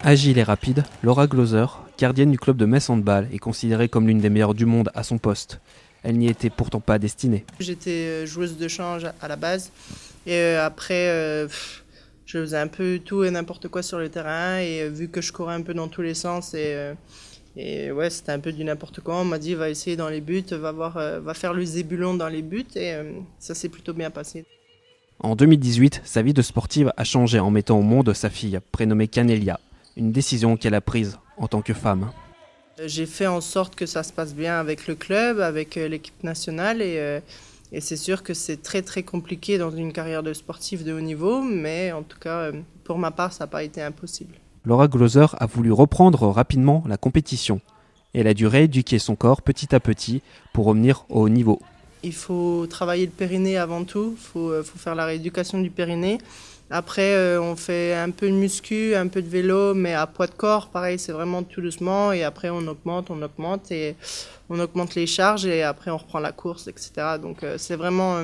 Agile et rapide, Laura Glauser, gardienne du club de Metz Handball, est considérée comme l'une des meilleures du monde à son poste. Elle n'y était pourtant pas destinée. J'étais joueuse de change à la base et après je faisais un peu tout et n'importe quoi sur le terrain et vu que je courais un peu dans tous les sens et ouais, c'était un peu du n'importe quoi, on m'a dit va essayer dans les buts, va faire le zébulon dans les buts et ça s'est plutôt bien passé. En 2018, sa vie de sportive a changé en mettant au monde sa fille, prénommée Canelia, une décision qu'elle a prise en tant que femme. J'ai fait en sorte que ça se passe bien avec le club, avec l'équipe nationale et c'est sûr que c'est très très compliqué dans une carrière de sportif de haut niveau, mais en tout cas pour ma part ça n'a pas été impossible. Laura Glauser a voulu reprendre rapidement la compétition. Elle a dû rééduquer son corps petit à petit pour revenir au haut niveau. Il faut travailler le périnée avant tout, faut faire la rééducation du périnée. Après, on fait un peu de muscu, un peu de vélo, mais à poids de corps, pareil, c'est vraiment tout doucement. Et après, on augmente et on augmente les charges et après, on reprend la course, etc. Donc, c'est vraiment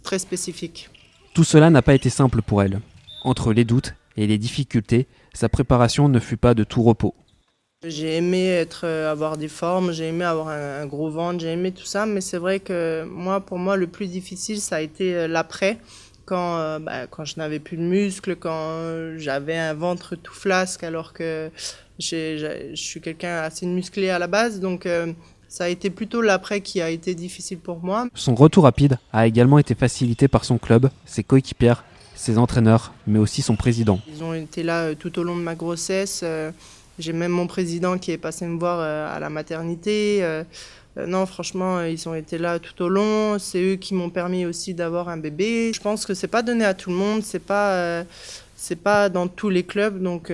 très spécifique. Tout cela n'a pas été simple pour elle. Entre les doutes et les difficultés, sa préparation ne fut pas de tout repos. J'ai aimé avoir des formes, j'ai aimé avoir un gros ventre, j'ai aimé tout ça, mais c'est vrai que pour moi, le plus difficile, ça a été l'après. Quand je n'avais plus de muscles, quand j'avais un ventre tout flasque, alors que je suis quelqu'un assez musclé à la base, donc ça a été plutôt l'après qui a été difficile pour moi. Son retour rapide a également été facilité par son club, ses coéquipières, ses entraîneurs, mais aussi son président. Ils ont été là tout au long de ma grossesse. J'ai même mon président qui est passé me voir à la maternité. Non, franchement, ils ont été là tout au long. C'est eux qui m'ont permis aussi d'avoir un bébé. Je pense que c'est pas donné à tout le monde, c'est pas dans tous les clubs. Donc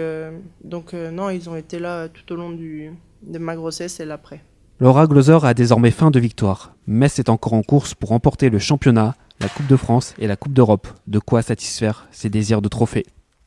non, ils ont été là tout au long de ma grossesse et l'après. Laura Glauser a désormais faim de victoire. Metz est encore en course pour remporter le championnat, la Coupe de France et la Coupe d'Europe. De quoi satisfaire ses désirs de trophée.